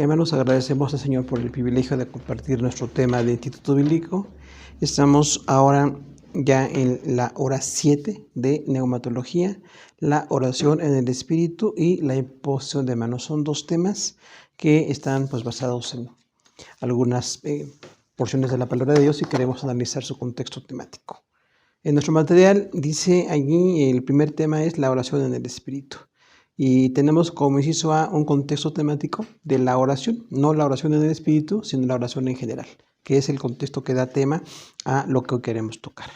Hermanos, agradecemos al Señor por el privilegio de compartir nuestro tema de Instituto Bíblico. Estamos ahora ya en la hora 7 de neumatología, la oración en el Espíritu y la imposición de manos. Son dos temas que están basados en algunas porciones de la palabra de Dios y queremos analizar su contexto temático. En nuestro material dice allí, el primer tema es la oración en el Espíritu. Y tenemos como inciso A un contexto temático de la oración, no la oración en el Espíritu, sino la oración en general, que es el contexto que da tema a lo que hoy queremos tocar.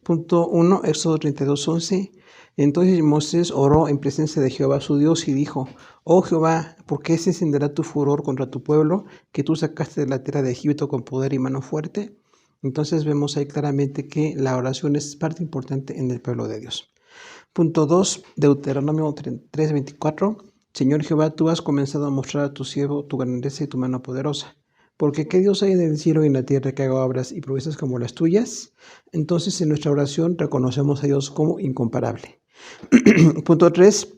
Punto 1, Éxodo 32:11. Entonces Moisés oró en presencia de Jehová su Dios y dijo: Oh Jehová, ¿por qué se encenderá tu furor contra tu pueblo, que tú sacaste de la tierra de Egipto con poder y mano fuerte? Entonces vemos ahí claramente que la oración es parte importante en el pueblo de Dios. Punto 2, Deuteronomio 3:24. Señor Jehová, tú has comenzado a mostrar a tu siervo tu grandeza y tu mano poderosa. Porque ¿qué Dios hay en el cielo y en la tierra que haga obras y proezas como las tuyas? Entonces en nuestra oración reconocemos a Dios como incomparable. Punto 3,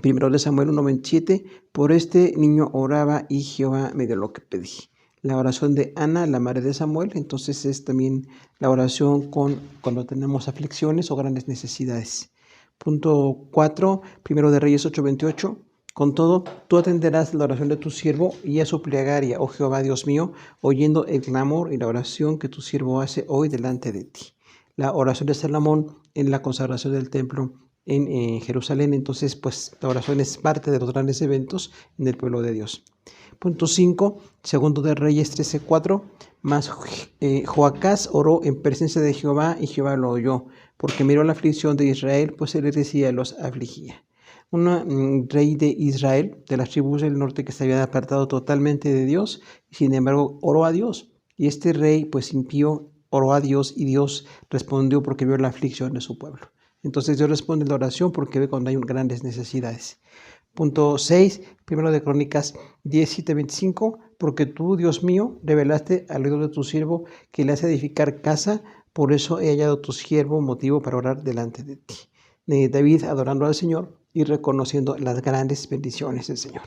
primero de Samuel 1:27. Por este niño oraba y Jehová me dio lo que pedí. La oración de Ana, la madre de Samuel, entonces es también la oración cuando tenemos aflicciones o grandes necesidades. Punto 4, primero de Reyes 8:28. Con todo, tú atenderás la oración de tu siervo y a su plegaria, oh Jehová Dios mío, oyendo el clamor y la oración que tu siervo hace hoy delante de ti. La oración de Salomón en la consagración del templo en Jerusalén, entonces la oración es parte de los grandes eventos en el pueblo de Dios. Punto 5, segundo de Reyes 13:4. Mas Joacás oró en presencia de Jehová y Jehová lo oyó, porque miró la aflicción de Israel, pues él decía los afligía. Un rey de Israel, de las tribus del norte que se había apartado totalmente de Dios, y sin embargo oró a Dios. Y este rey, impío, oró a Dios y Dios respondió porque vio la aflicción de su pueblo. Entonces Dios responde la oración porque ve cuando hay grandes necesidades. Punto 6, primero de Crónicas 17:25, porque tú, Dios mío, revelaste al oído de tu siervo que le hace edificar casa, por eso he hallado tu siervo motivo para orar delante de ti. David adorando al Señor y reconociendo las grandes bendiciones del Señor.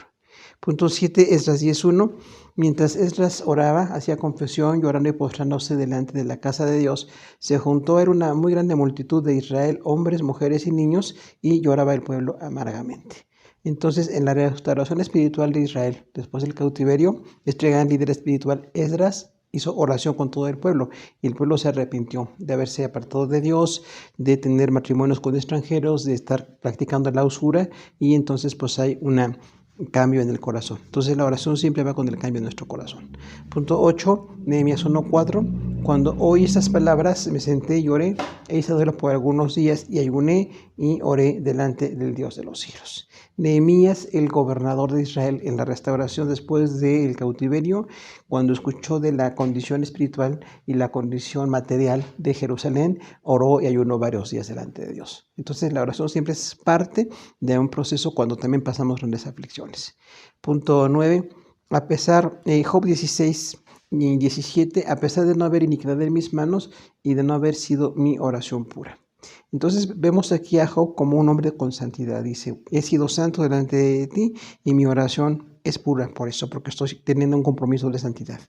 Punto 7, Esdras 10:1. Mientras Esdras oraba, hacía confesión, llorando y postrándose delante de la casa de Dios, se juntó una muy grande multitud de Israel, hombres, mujeres y niños, y lloraba el pueblo amargamente. Entonces, en la restauración espiritual de Israel, después del cautiverio, este gran líder espiritual, Esdras, hizo oración con todo el pueblo, y el pueblo se arrepintió de haberse apartado de Dios, de tener matrimonios con extranjeros, de estar practicando la usura, y entonces hay un cambio en el corazón. Entonces la oración siempre va con el cambio en nuestro corazón. Punto 8, Nehemías 1:4. Cuando oí estas palabras, me senté y lloré, e hice duelo por algunos días, y ayuné y oré delante del Dios de los cielos. Nehemías, el gobernador de Israel en la restauración después del cautiverio, cuando escuchó de la condición espiritual y la condición material de Jerusalén, oró y ayunó varios días delante de Dios. Entonces la oración siempre es parte de un proceso cuando también pasamos grandes aflicciones. Punto 9, Job 16:17, a pesar de no haber iniquidad en mis manos y de no haber sido mi oración pura. Entonces vemos aquí a Job como un hombre con santidad. Dice: he sido santo delante de ti y mi oración es pura por eso, porque estoy teniendo un compromiso de santidad.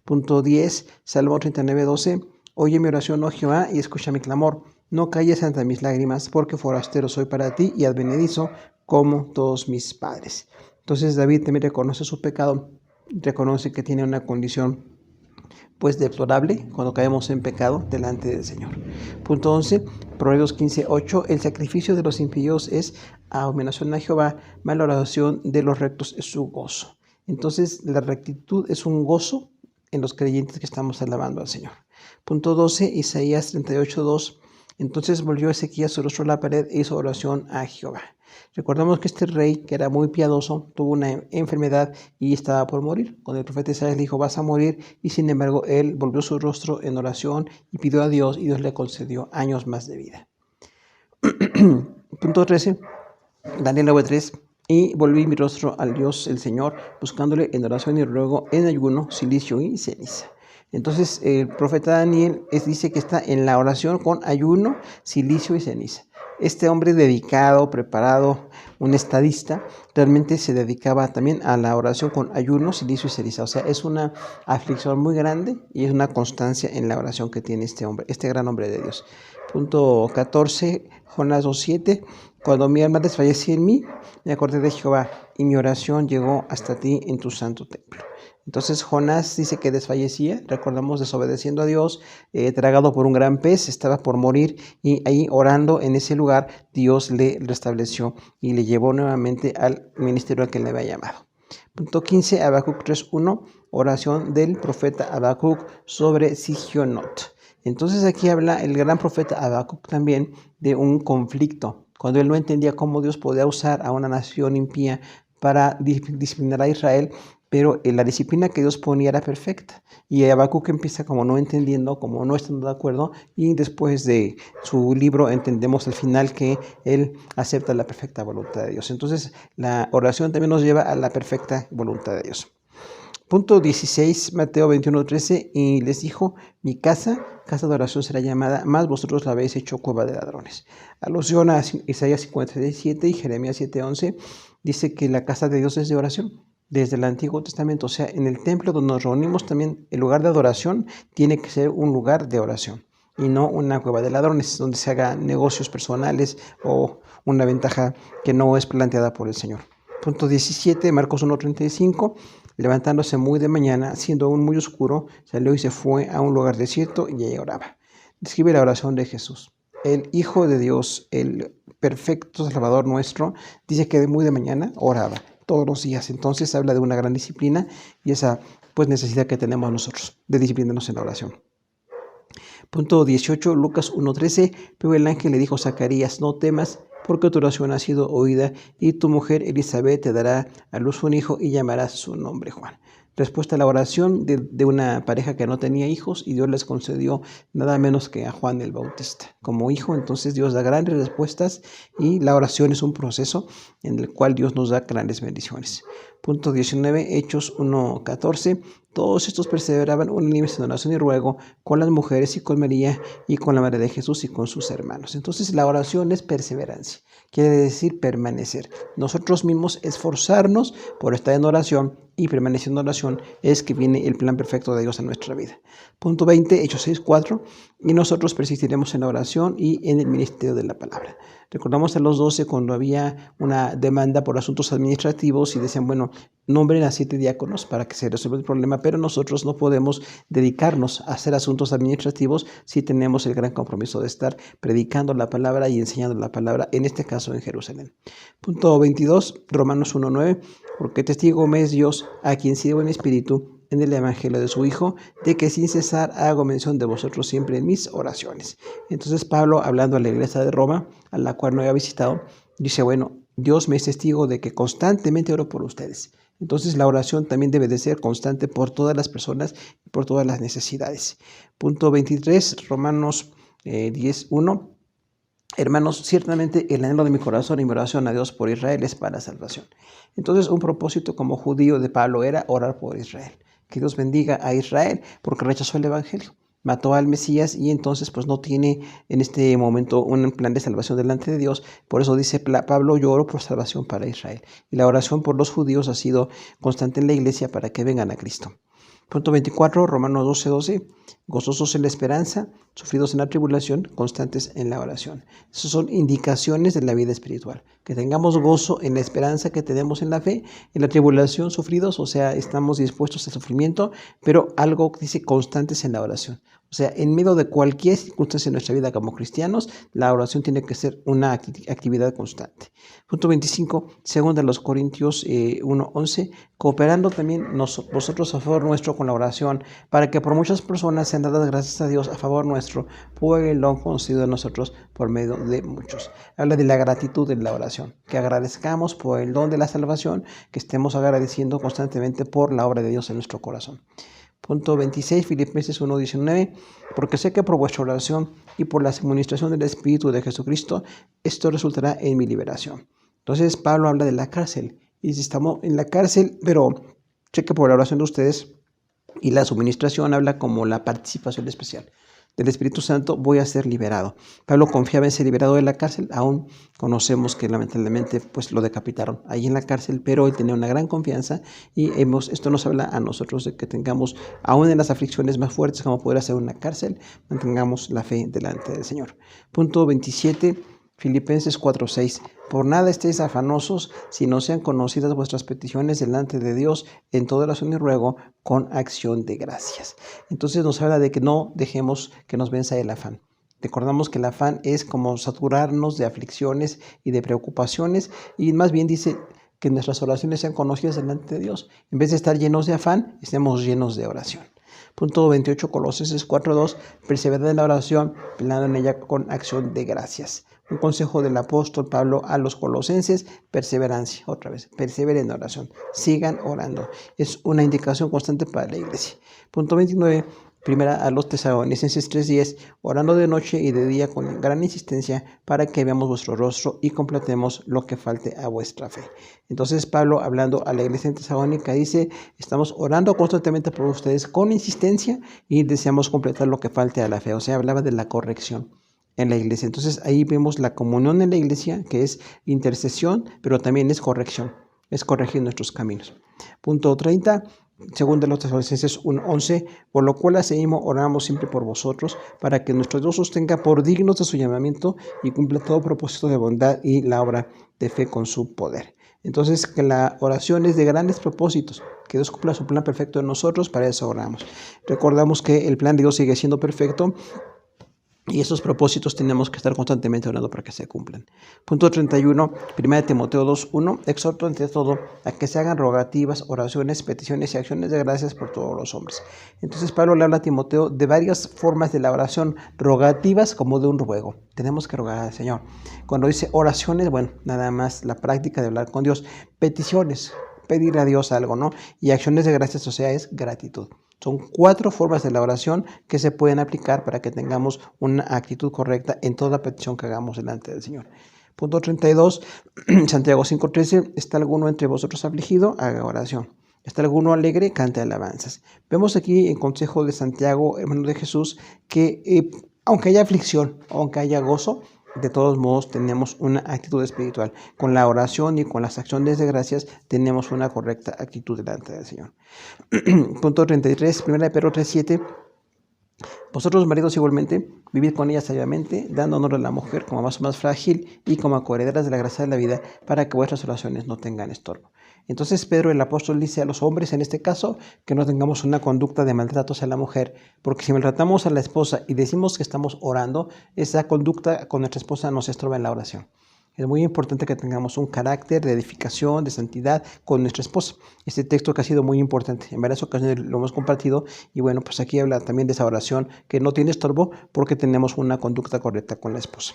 Punto 10, Salmo 39:12. Oye mi oración, oh Jehová, y escucha mi clamor. No calles ante mis lágrimas, porque forastero soy para ti y advenedizo como todos mis padres. Entonces David también reconoce su pecado, reconoce que tiene una condición deplorable cuando caemos en pecado delante del Señor. Punto 11, Proverbios 15:8. El sacrificio de los impíos es abominación a Jehová, mas la oración de los rectos es su gozo. Entonces la rectitud es un gozo en los creyentes que estamos alabando al Señor. Punto 12, Isaías 38:2. Entonces volvió Ezequías su rostro a la pared e hizo oración a Jehová. Recordamos que este rey, que era muy piadoso, tuvo una enfermedad y estaba por morir. Cuando el profeta Isaías le dijo: vas a morir, y sin embargo él volvió su rostro en oración y pidió a Dios, y Dios le concedió años más de vida. Punto 13, Daniel 9:3. Y volví mi rostro al Dios, el Señor, buscándole en oración y ruego, en ayuno, cilicio y ceniza. Entonces el profeta Daniel dice que está en la oración con ayuno, cilicio y ceniza. Este hombre dedicado, preparado, un estadista, realmente se dedicaba también a la oración con ayuno, silicio y ceniza. O sea, es una aflicción muy grande y es una constancia en la oración que tiene este hombre, este gran hombre de Dios. Punto 14, Jonás 2:7. Cuando mi alma desfallecía en mí, me acordé de Jehová y mi oración llegó hasta ti en tu santo templo. Entonces Jonás dice que desfallecía, recordamos, desobedeciendo a Dios, tragado por un gran pez, estaba por morir y ahí orando en ese lugar Dios le restableció y le llevó nuevamente al ministerio al que le había llamado. Punto 15, Habacuc 3:1, oración del profeta Habacuc sobre Sigionot. Entonces aquí habla el gran profeta Habacuc también de un conflicto, cuando él no entendía cómo Dios podía usar a una nación impía para disciplinar a Israel, pero la disciplina que Dios ponía era perfecta. Y Habacuc empieza como no entendiendo, como no estando de acuerdo, y después de su libro entendemos al final que él acepta la perfecta voluntad de Dios. Entonces la oración también nos lleva a la perfecta voluntad de Dios. Punto 16, Mateo 21:13, y les dijo, mi casa de oración será llamada, mas vosotros la habéis hecho cueva de ladrones. Alusión a Isaías 57 y Jeremías 7:11, dice que la casa de Dios es de oración. Desde el Antiguo Testamento, o sea, en el templo donde nos reunimos también, el lugar de adoración tiene que ser un lugar de oración y no una cueva de ladrones donde se hagan negocios personales o una ventaja que no es planteada por el Señor. Punto 17, Marcos 1:35, levantándose muy de mañana, siendo aún muy oscuro, salió y se fue a un lugar desierto y ahí oraba. Describe la oración de Jesús. El Hijo de Dios, el perfecto Salvador nuestro, dice que de muy de mañana oraba todos los días. Entonces habla de una gran disciplina y esa pues necesidad que tenemos nosotros de disciplinarnos en la oración. Punto 18, Lucas 1:13, pero el ángel le dijo a Zacarías, no temas, porque tu oración ha sido oída, y tu mujer Elizabeth te dará a luz un hijo y llamarás su nombre Juan. Respuesta a la oración de una pareja que no tenía hijos y Dios les concedió nada menos que a Juan el Bautista como hijo. Entonces Dios da grandes respuestas y la oración es un proceso en el cual Dios nos da grandes bendiciones. Punto 19, Hechos 1:14. Todos estos perseveraban unánimes en oración y ruego con las mujeres y con María y con la madre de Jesús y con sus hermanos. Entonces la oración es perseverancia, quiere decir permanecer. Nosotros mismos esforzarnos por estar en oración y permaneciendo en oración es que viene el plan perfecto de Dios en nuestra vida. Punto 20, Hechos 6:4, y nosotros persistiremos en la oración y en el ministerio de la palabra. Recordamos a los 12 cuando había una demanda por asuntos administrativos y decían, bueno, nombren a 7 diáconos para que se resuelva el problema, pero nosotros no podemos dedicarnos a hacer asuntos administrativos si tenemos el gran compromiso de estar predicando la palabra y enseñando la palabra, en este caso en Jerusalén. Punto 22, Romanos 1:9, porque testigo me es Dios, a quien sirvo en espíritu, en el evangelio de su Hijo, de que sin cesar hago mención de vosotros siempre en mis oraciones. Entonces Pablo, hablando a la iglesia de Roma, a la cual no había visitado, dice, bueno, Dios me es testigo de que constantemente oro por ustedes. Entonces la oración también debe de ser constante por todas las personas y por todas las necesidades. Punto 23, Romanos 10:1. Hermanos, ciertamente el anhelo de mi corazón y mi oración a Dios por Israel es para salvación. Entonces un propósito como judío de Pablo era orar por Israel. Que Dios bendiga a Israel porque rechazó el evangelio, mató al Mesías y entonces pues no tiene en este momento un plan de salvación delante de Dios. Por eso dice Pablo, yo oro por salvación para Israel. Y la oración por los judíos ha sido constante en la iglesia para que vengan a Cristo. Punto 24, Romanos 12:12, gozosos en la esperanza, sufridos en la tribulación, constantes en la oración. Esas son indicaciones de la vida espiritual. Que tengamos gozo en la esperanza que tenemos en la fe, en la tribulación, sufridos, o sea, estamos dispuestos al sufrimiento, pero algo dice constantes en la oración. O sea, en medio de cualquier circunstancia en nuestra vida como cristianos, la oración tiene que ser una actividad constante. Punto 25, según los Corintios 1:11, cooperando también vosotros a favor nuestro con la oración, para que por muchas personas sean dadas gracias a Dios a favor nuestro, por el don concedido a nosotros por medio de muchos. Habla de la gratitud en la oración, que agradezcamos por el don de la salvación, que estemos agradeciendo constantemente por la obra de Dios en nuestro corazón. Punto 26, Filipenses 1:19, porque sé que por vuestra oración y por la administración del Espíritu de Jesucristo, esto resultará en mi liberación. Entonces Pablo habla de la cárcel, y si estamos en la cárcel, pero sé que por la oración de ustedes y la suministración habla como la participación especial. del Espíritu Santo, voy a ser liberado. Pablo confiaba en ser liberado de la cárcel. Aún conocemos que lamentablemente pues lo decapitaron ahí en la cárcel, pero él tenía una gran confianza y esto nos habla a nosotros de que tengamos, aún en las aflicciones más fuertes como podría ser una cárcel, mantengamos la fe delante del Señor. Punto 27. Filipenses 4:6. Por nada estéis afanosos, si no sean conocidas vuestras peticiones delante de Dios en toda oración y ruego con acción de gracias. Entonces nos habla de que no dejemos que nos venza el afán. Recordamos que el afán es como saturarnos de aflicciones y de preocupaciones, y más bien dice que nuestras oraciones sean conocidas delante de Dios. En vez de estar llenos de afán, estemos llenos de oración. Punto 28, Colosenses 4:2, perseverad en la oración, velando en ella con acción de gracias. Un consejo del apóstol Pablo a los colosenses: perseverancia. Otra vez, perseveren en la oración, sigan orando. Es una indicación constante para la iglesia. Punto 29, primera a los Tesalonicenses 3:10, orando de noche y de día con gran insistencia para que veamos vuestro rostro y completemos lo que falte a vuestra fe. Entonces Pablo, hablando a la iglesia en Tesalónica, dice: estamos orando constantemente por ustedes con insistencia y deseamos completar lo que falte a la fe. O sea, hablaba de la corrección en la iglesia. Entonces ahí vemos la comunión en la iglesia, que es intercesión, pero también es corrección, es corregir nuestros caminos. Punto 30, según de los Tesalonicenses 1:11, por lo cual asimismo oramos siempre por vosotros, para que nuestro Dios os tenga por dignos de su llamamiento y cumpla todo propósito de bondad y la obra de fe con su poder. Entonces, que la oración es de grandes propósitos, que Dios cumpla su plan perfecto en nosotros, para eso oramos. Recordamos que el plan de Dios sigue siendo perfecto, y esos propósitos tenemos que estar constantemente orando para que se cumplan. Punto 31, 1 Timoteo 2:1, exhorto ante todo a que se hagan rogativas, oraciones, peticiones y acciones de gracias por todos los hombres. Entonces Pablo le habla a Timoteo de varias formas de la oración, rogativas como de un ruego. Tenemos que rogar al Señor. Cuando dice oraciones, bueno, nada más la práctica de hablar con Dios. Peticiones, pedir a Dios algo, ¿no? Y acciones de gracias, o sea, es gratitud. Son 4 formas de la oración que se pueden aplicar para que tengamos una actitud correcta en toda petición que hagamos delante del Señor. Punto 32, Santiago 5:13, ¿está alguno entre vosotros afligido? Haga oración. ¿Está alguno alegre? Cante alabanzas. Vemos aquí en consejo de Santiago, hermano de Jesús, que aunque haya aflicción, aunque haya gozo, de todos modos tenemos una actitud espiritual. Con la oración y con las acciones de gracias tenemos una correcta actitud delante del Señor. Punto 33, 1 Pedro 3:7. Vosotros, maridos, igualmente, vivid con ella sabiamente, dando honor a la mujer como vaso más frágil y como coherederas de la gracia de la vida, para que vuestras oraciones no tengan estorbo. Entonces Pedro, el apóstol, dice a los hombres, en este caso, que no tengamos una conducta de maltrato hacia la mujer, porque si maltratamos a la esposa y decimos que estamos orando, esa conducta con nuestra esposa nos estorba en la oración. Es muy importante que tengamos un carácter de edificación, de santidad con nuestra esposa. Este texto que ha sido muy importante, en varias ocasiones lo hemos compartido, y bueno, pues aquí habla también de esa oración que no tiene estorbo porque tenemos una conducta correcta con la esposa.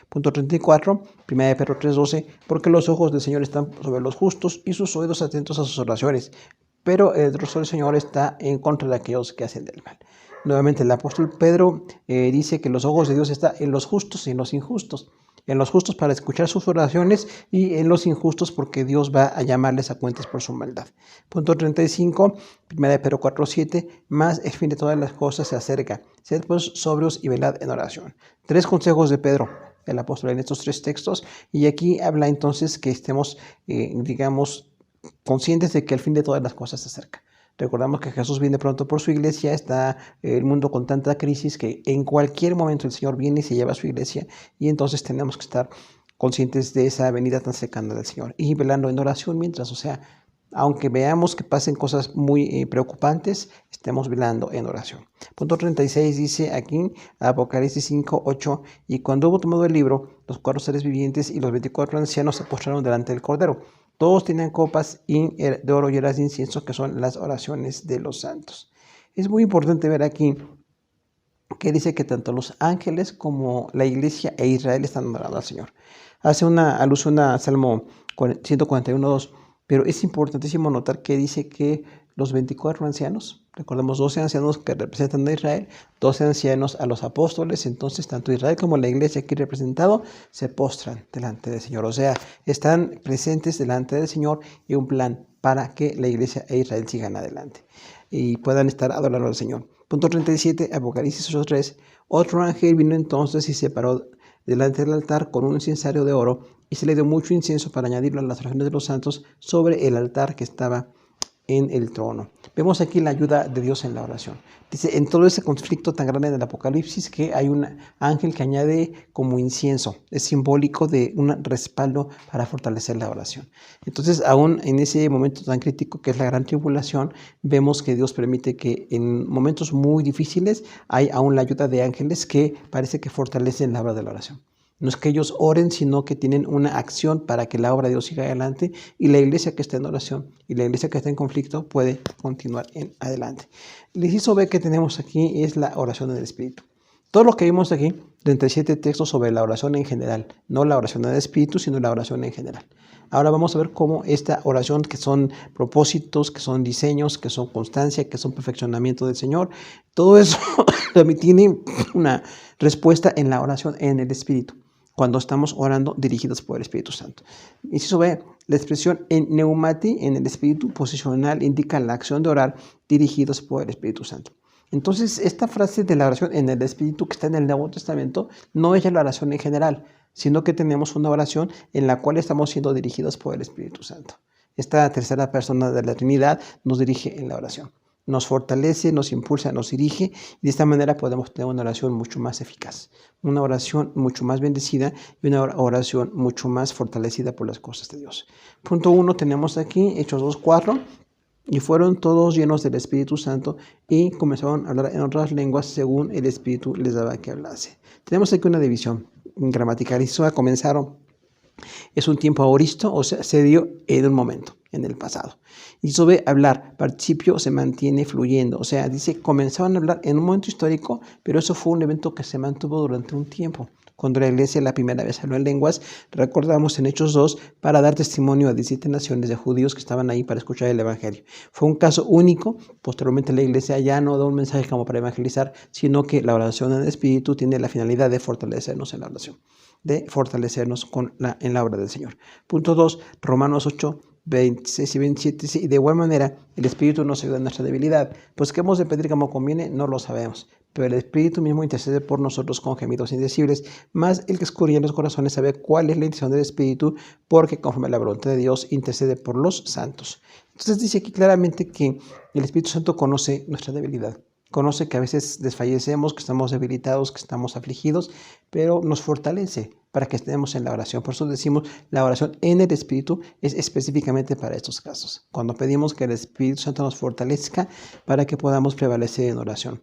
Punto 34, 1 Pedro 3:12, porque los ojos del Señor están sobre los justos y sus oídos atentos a sus oraciones, pero el rostro del Señor está en contra de aquellos que hacen del mal. Nuevamente el apóstol Pedro dice que los ojos de Dios están en los justos y en los injustos. En los justos para escuchar sus oraciones y en los injustos porque Dios va a llamarles a cuentas por su maldad. Punto 35, 1 Pedro 4:7, más el fin de todas las cosas se acerca. Sed pues sobrios y velad en oración. 3 consejos de Pedro, el apóstol, en estos 3 textos, y aquí habla entonces que estemos, conscientes de que el fin de todas las cosas se acerca. Recordamos que Jesús viene pronto por su iglesia, está el mundo con tanta crisis que en cualquier momento el Señor viene y se lleva a su iglesia, y entonces tenemos que estar conscientes de esa venida tan cercana del Señor y velando en oración mientras, o sea, aunque veamos que pasen cosas muy preocupantes, estemos velando en oración. Punto 36 dice aquí, Apocalipsis 5:8, y cuando hubo tomado el libro, los 4 seres vivientes y los 24 ancianos se postraron delante del Cordero. Todos tenían copas de oro llenas de incienso, que son las oraciones de los santos. Es muy importante ver aquí que dice que tanto los ángeles como la iglesia e Israel están adorando al Señor. Hace una alusión a Salmo 141:2, pero es importantísimo notar que dice que los 24 ancianos, recordemos 12 ancianos que representan a Israel, 12 ancianos a los apóstoles, entonces tanto Israel como la iglesia aquí representado se postran delante del Señor, o sea, están presentes delante del Señor y un plan para que la iglesia e Israel sigan adelante. y puedan estar adorando al Señor. Punto 37, Apocalipsis 8:3. Otro ángel vino entonces y se paró delante del altar con un incensario de oro y se le dio mucho incienso para añadirlo a las oraciones de los santos sobre el altar que estaba en el trono. Vemos aquí la ayuda de Dios en la oración. Dice, en todo ese conflicto tan grande del Apocalipsis, que hay un ángel que añade como incienso. Es simbólico de un respaldo para fortalecer la oración. Entonces, aún en ese momento tan crítico que es la gran tribulación, vemos que Dios permite que en momentos muy difíciles hay aún la ayuda de ángeles que parece que fortalecen la obra de la oración. No es que ellos oren, sino que tienen una acción para que la obra de Dios siga adelante y la iglesia que está en oración y la iglesia que está en conflicto puede continuar en adelante. El inciso B que tenemos aquí es la oración en el Espíritu. Todo lo que vimos aquí, 37 textos sobre la oración en general, no la oración en el Espíritu, sino la oración en general. Ahora vamos a ver cómo esta oración, que son propósitos, que son diseños, que son constancia, que son perfeccionamiento del Señor, todo eso también tiene una respuesta en la oración en el Espíritu, cuando estamos orando dirigidos por el Espíritu Santo. Inciso B, la expresión en neumati, en el Espíritu posicional, indica la acción de orar dirigidos por el Espíritu Santo. Entonces, esta frase de la oración en el Espíritu que está en el Nuevo Testamento no es ya la oración en general, sino que tenemos una oración en la cual estamos siendo dirigidos por el Espíritu Santo. Esta tercera persona de la Trinidad nos dirige en la oración. Nos fortalece, nos impulsa, nos dirige y de esta manera podemos tener una oración mucho más eficaz, una oración mucho más bendecida y una oración mucho más fortalecida por las cosas de Dios. Punto 1 tenemos aquí, Hechos 2:4, y fueron todos llenos del Espíritu Santo y comenzaron a hablar en otras lenguas según el Espíritu les daba que hablase. Tenemos aquí una división gramatical. Comenzaron, es un tiempo aoristo, o sea, se dio en un momento, en el pasado. Y sobre hablar, participio se mantiene fluyendo, o sea, dice, comenzaban a hablar en un momento histórico, pero eso fue un evento que se mantuvo durante un tiempo. Cuando la iglesia la primera vez habló en lenguas, recordamos en Hechos 2, para dar testimonio a 17 naciones de judíos que estaban ahí para escuchar el evangelio. Fue un caso único. Posteriormente la iglesia ya no da un mensaje como para evangelizar, sino que la oración en el Espíritu tiene la finalidad de fortalecernos en la oración, de fortalecernos en la obra del Señor. Punto 2, Romanos 8, 26 y 27, y de igual manera el Espíritu nos ayuda en nuestra debilidad, pues que hemos de pedir como conviene, no lo sabemos, pero el Espíritu mismo intercede por nosotros con gemidos indecibles, más el que escudriña los corazones sabe cuál es la intención del Espíritu, porque conforme a la voluntad de Dios intercede por los santos. Entonces dice aquí claramente que el Espíritu Santo conoce nuestra debilidad, conoce que a veces desfallecemos, que estamos debilitados, que estamos afligidos, pero nos fortalece para que estemos en la oración. Por eso decimos, la oración en el Espíritu es específicamente para estos casos. Cuando pedimos que el Espíritu Santo nos fortalezca para que podamos prevalecer en oración.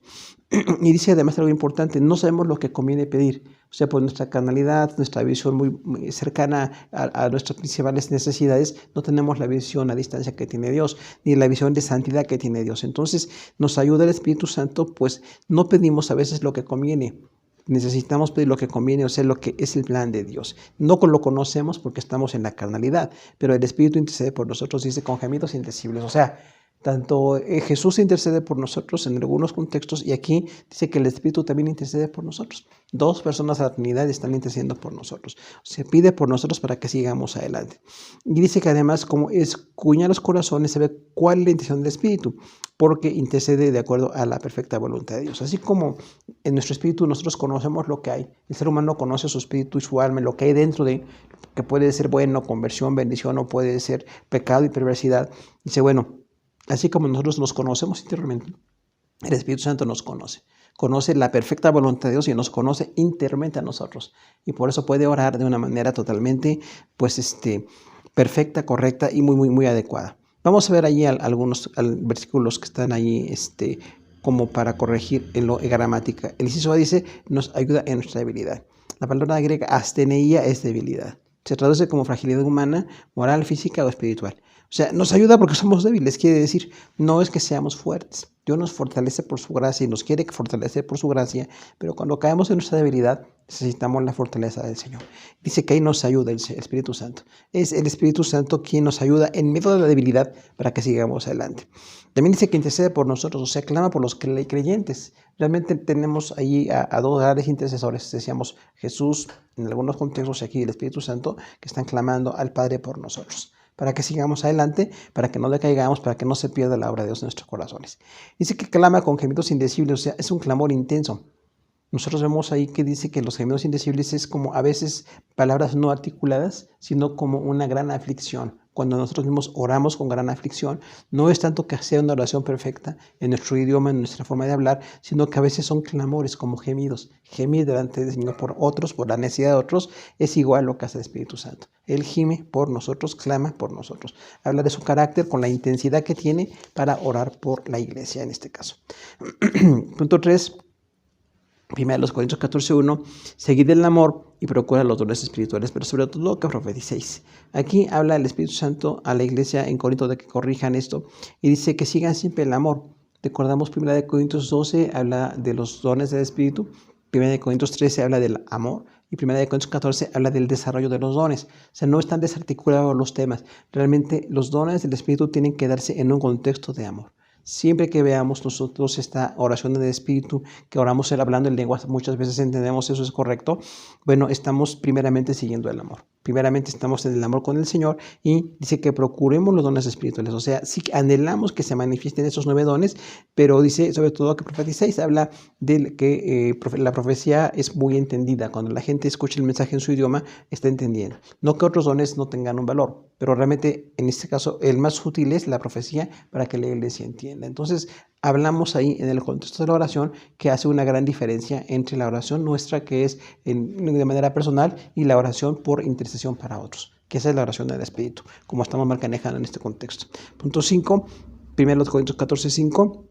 Y dice además algo importante, no sabemos lo que conviene pedir. O sea, por nuestra carnalidad, nuestra visión muy cercana a nuestras principales necesidades, no tenemos la visión a distancia que tiene Dios, ni la visión de santidad que tiene Dios. Entonces, nos ayuda el Espíritu Santo, pues no pedimos a veces lo que conviene. Necesitamos pedir lo que conviene, o sea, lo que es el plan de Dios. No lo conocemos porque estamos en la carnalidad, pero el Espíritu intercede por nosotros, dice, con gemidos indecibles. O sea, tanto Jesús intercede por nosotros en algunos contextos y aquí dice que el Espíritu también intercede por nosotros. Dos personas de la Trinidad están intercediendo por nosotros. Se pide por nosotros para que sigamos adelante. Y dice que además, como escudriña los corazones, se ve cuál es la intención del Espíritu, porque intercede de acuerdo a la perfecta voluntad de Dios. Así como en nuestro espíritu nosotros conocemos lo que hay. El ser humano conoce su espíritu y su alma, lo que hay dentro de, que puede ser bueno, conversión, bendición, o puede ser pecado y perversidad. Dice, bueno, así como nosotros nos conocemos interiormente, el Espíritu Santo nos conoce. Conoce la perfecta voluntad de Dios y nos conoce interiormente a nosotros. Y por eso puede orar de una manera totalmente, perfecta, correcta y muy adecuada. Vamos a ver allí algunos versículos que están allí, como para corregir en gramática. El inciso A dice, nos ayuda en nuestra debilidad. La palabra griega asteneia es debilidad. Se traduce como fragilidad humana, moral, física o espiritual. O sea, nos ayuda porque somos débiles, quiere decir, no es que seamos fuertes. Dios nos fortalece por su gracia y nos quiere fortalecer por su gracia, pero cuando caemos en nuestra debilidad, necesitamos la fortaleza del Señor. Dice que ahí nos ayuda el Espíritu Santo. Es el Espíritu Santo quien nos ayuda en medio de la debilidad para que sigamos adelante. También dice que intercede por nosotros, o sea, clama por los creyentes. Realmente tenemos ahí a dos grandes intercesores, decíamos Jesús, en algunos contextos aquí el Espíritu Santo, que están clamando al Padre por nosotros. para que sigamos adelante, para que no decaigamos, para que no se pierda la obra de Dios en nuestros corazones. Dice que clama con gemidos indecibles, o sea, es un clamor intenso. Nosotros vemos ahí que dice que los gemidos indecibles es como a veces palabras no articuladas, sino como una gran aflicción. Cuando nosotros mismos oramos con gran aflicción, no es tanto que sea una oración perfecta en nuestro idioma, en nuestra forma de hablar, sino que a veces son clamores como gemidos. Gemir delante del Señor por otros, por la necesidad de otros, es igual lo que hace el Espíritu Santo. Él gime por nosotros, clama por nosotros. Habla de su carácter con la intensidad que tiene para orar por la iglesia en este caso. Punto 3. 1 Corintios 14:1, seguid el amor y procura los dones espirituales, pero sobre todo que profeticéis. Aquí habla el Espíritu Santo a la iglesia en Corinto de que corrijan esto y dice que sigan siempre el amor. Recordamos 1 Corintios 12 habla de los dones del Espíritu, 1 Corintios 13 habla del amor y 1 Corintios 14 habla del desarrollo de los dones. O sea, no están desarticulados los temas. Realmente los dones del Espíritu tienen que darse en un contexto de amor. Siempre que veamos nosotros esta oración del Espíritu, que oramos hablando en lenguas, muchas veces entendemos eso es correcto. Bueno, estamos primeramente siguiendo el amor. Primeramente estamos en el amor con el Señor y dice que procuremos los dones espirituales. O sea, sí anhelamos que se manifiesten esos 9 dones, pero dice sobre todo que profeticéis. Habla de que la profecía es muy entendida. Cuando la gente escucha el mensaje en su idioma, está entendiendo. No que otros dones no tengan un valor, pero realmente en este caso el más útil es la profecía para que la iglesia entienda. Entonces, hablamos ahí en el contexto de la oración que hace una gran diferencia entre la oración nuestra, que es de manera personal, y la oración por intercesión para otros, que esa es la oración del Espíritu, como estamos manejando en este contexto. Punto 5, 1 Corintios 14:5.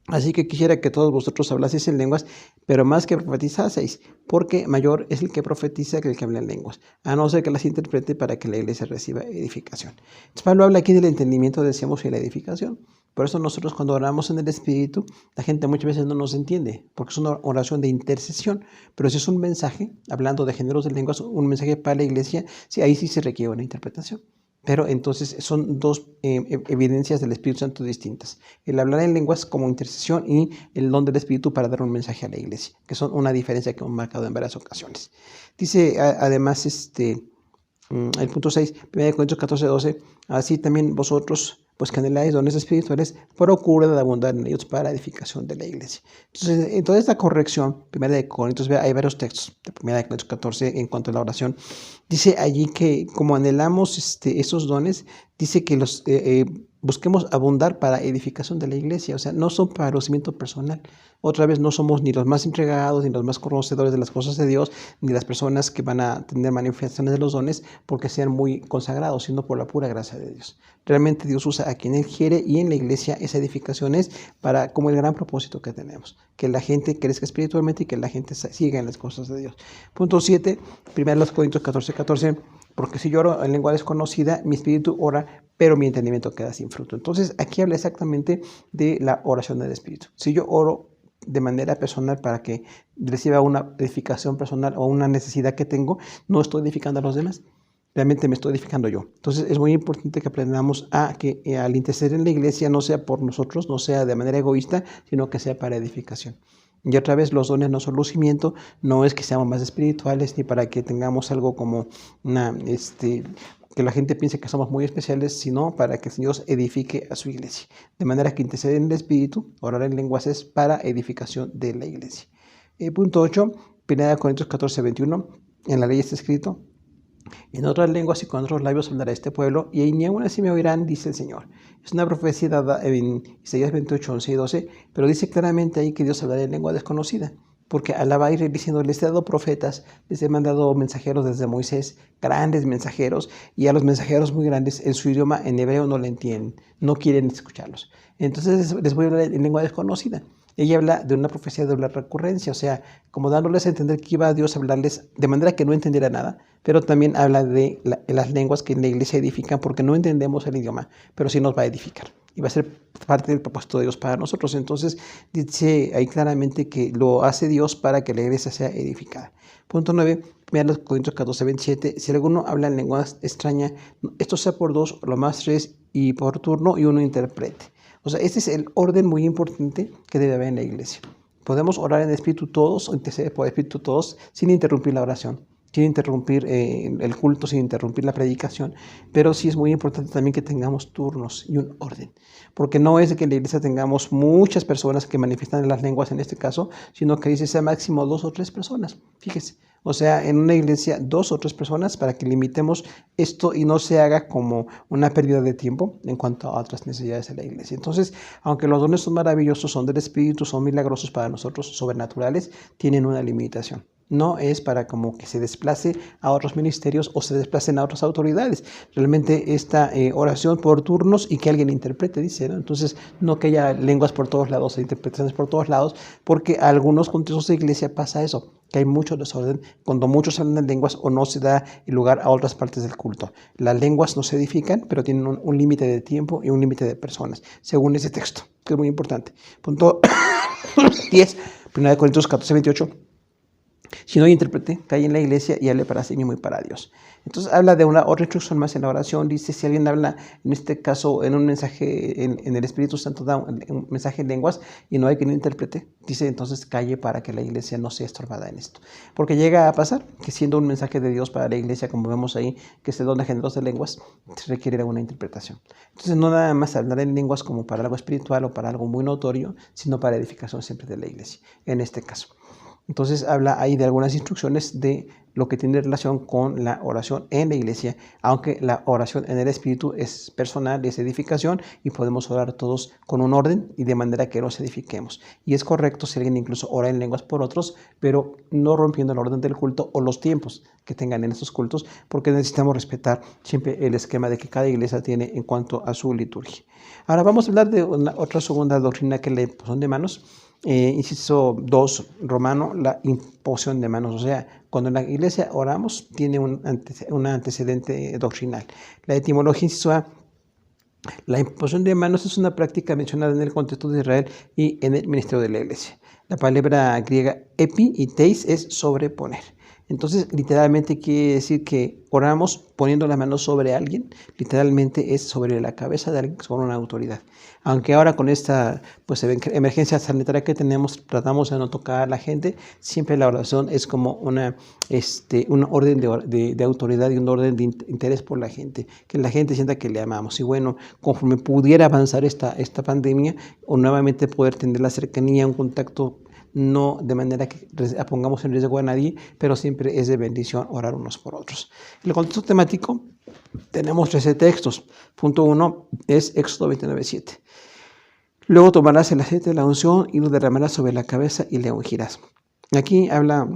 Así que quisiera que todos vosotros hablaseis en lenguas, pero más que profetizaseis, porque mayor es el que profetiza que el que habla en lenguas, a no ser que las interprete para que la iglesia reciba edificación. Entonces Pablo habla aquí del entendimiento, decíamos, y la edificación. Por eso nosotros cuando oramos en el Espíritu, la gente muchas veces no nos entiende, porque es una oración de intercesión, pero si es un mensaje, hablando de géneros de lenguas, un mensaje para la iglesia, sí, ahí sí se requiere una interpretación. Pero entonces son dos evidencias del Espíritu Santo distintas. El hablar en lenguas como intercesión y el don del Espíritu para dar un mensaje a la iglesia, que son una diferencia que hemos marcado en varias ocasiones. Dice además el punto 6, 1 Corintios 14:12, así también vosotros, pues que anheláis dones espirituales, procurad de abundar en ellos para edificación de la iglesia. Entonces, en toda esta corrección, 1 Corintios, hay varios textos de 1 Corintios 14 en cuanto a la oración. Dice allí que como anhelamos esos dones, dice que los busquemos abundar para edificación de la iglesia, o sea, no son para conocimiento personal. Otra vez no somos ni los más entregados, ni los más conocedores de las cosas de Dios, ni las personas que van a tener manifestaciones de los dones porque sean muy consagrados, sino por la pura gracia de Dios. Realmente Dios usa a quien Él quiere y en la iglesia esa edificación es para como el gran propósito que tenemos, que la gente crezca espiritualmente y que la gente siga en las cosas de Dios. Punto 7, 1 Corintios 14:14, porque si yo oro en lengua desconocida, mi espíritu ora, pero mi entendimiento queda sin fruto. Entonces aquí habla exactamente de la oración del Espíritu. Si yo oro de manera personal para que reciba una edificación personal o una necesidad que tengo, no estoy edificando a los demás, realmente me estoy edificando yo. Entonces es muy importante que aprendamos a que al interceder en la iglesia no sea por nosotros, no sea de manera egoísta, sino que sea para edificación. Y otra vez, los dones no son lucimiento, no es que seamos más espirituales ni para que tengamos algo como que la gente piense que somos muy especiales, sino para que Dios edifique a su iglesia. De manera que interceder en el Espíritu, orar en lenguas es para edificación de la iglesia. Punto 8, 1 Corintios 14:21, en la ley está escrito: en otras lenguas y con otros labios hablará este pueblo, y ni aún así me oirán, dice el Señor. Es una profecía dada en Isaías 28, 11 y 12, pero dice claramente ahí que Dios hablará en lengua desconocida, porque alaba a ir diciendo, les he dado profetas, les he mandado mensajeros desde Moisés, grandes mensajeros, y a los mensajeros muy grandes en su idioma, en hebreo, no le entienden, no quieren escucharlos. Entonces les voy a hablar en lengua desconocida. Ella habla de una profecía de la recurrencia, o sea, como dándoles a entender que iba a Dios a hablarles de manera que no entendiera nada, pero también habla de las lenguas que en la iglesia edifican porque no entendemos el idioma, pero sí nos va a edificar y va a ser parte del propósito de Dios para nosotros. Entonces dice ahí claramente que lo hace Dios para que la iglesia sea edificada. Punto 9, 1 Corintios 14:27, si alguno habla en lenguas extrañas, esto sea por 2, lo más 3 y por turno y uno interprete. O sea, este es el orden muy importante que debe haber en la iglesia. Podemos orar en espíritu todos, o interceder por espíritu todos, sin interrumpir la oración. sin interrumpir el culto, sin interrumpir la predicación, pero sí es muy importante también que tengamos turnos y un orden, porque no es de que en la iglesia tengamos muchas personas que manifiestan las lenguas en este caso, sino que dice sea máximo 2 o 3 personas, fíjese. O sea, en una iglesia 2 o 3 personas para que limitemos esto y no se haga como una pérdida de tiempo en cuanto a otras necesidades de la iglesia. Entonces, aunque los dones son maravillosos, son del Espíritu, son milagrosos para nosotros, sobrenaturales, tienen una limitación. No es para como que se desplace a otros ministerios o se desplacen a otras autoridades. Realmente esta oración por turnos y que alguien interprete, dice, ¿no? Entonces, no que haya lenguas por todos lados e interpretaciones por todos lados, porque a algunos contextos de iglesia pasa eso, que hay mucho desorden cuando muchos hablan en lenguas o no se da el lugar a otras partes del culto. Las lenguas no se edifican, pero tienen un límite de tiempo y un límite de personas, según ese texto, que es muy importante. Punto 10, 1 Corintios 14, 28. Si no hay intérprete, cae en la iglesia y hable para sí mismo y para Dios. Entonces habla de una otra instrucción más en la oración. Dice, si alguien habla, en este caso, en un mensaje, en el Espíritu Santo da un mensaje en lenguas y no hay quien interprete, dice, entonces calle para que la iglesia no sea estorbada en esto. Porque llega a pasar que siendo un mensaje de Dios para la iglesia, como vemos ahí, que se dona géneros de lenguas, se requiere una interpretación. Entonces no nada más hablar en lenguas como para algo espiritual o para algo muy notorio, sino para edificación siempre de la iglesia, en este caso. Entonces habla ahí de algunas instrucciones de lo que tiene relación con la oración en la iglesia, aunque la oración en el Espíritu es personal, es edificación y podemos orar todos con un orden y de manera que nos edifiquemos. Y es correcto si alguien incluso ora en lenguas por otros, pero no rompiendo el orden del culto o los tiempos que tengan en estos cultos, porque necesitamos respetar siempre el esquema de que cada iglesia tiene en cuanto a su liturgia. Ahora vamos a hablar de otra segunda doctrina que es la imposición de manos. Inciso 2 romano, la imposición de manos. O sea, cuando en la iglesia oramos, tiene un antecedente doctrinal. La etimología, inciso A, la imposición de manos es una práctica mencionada en el contexto de Israel y en el ministerio de la iglesia. La palabra griega epi y teis es sobreponer. Entonces, literalmente quiere decir que oramos poniendo las manos sobre alguien, literalmente es sobre la cabeza de alguien, sobre una autoridad. Aunque ahora con esta emergencia sanitaria que tenemos, tratamos de no tocar a la gente, siempre la oración es como un orden de autoridad y un orden de interés por la gente, que la gente sienta que le amamos. Y bueno, conforme pudiera avanzar esta pandemia, o nuevamente poder tener la cercanía, un contacto, no de manera que pongamos en riesgo a nadie, pero siempre es de bendición orar unos por otros. En el contexto temático tenemos 13 textos. Punto 1 es Éxodo 29:7. Luego tomarás el aceite de la unción y lo derramarás sobre la cabeza y le ungirás. Aquí habla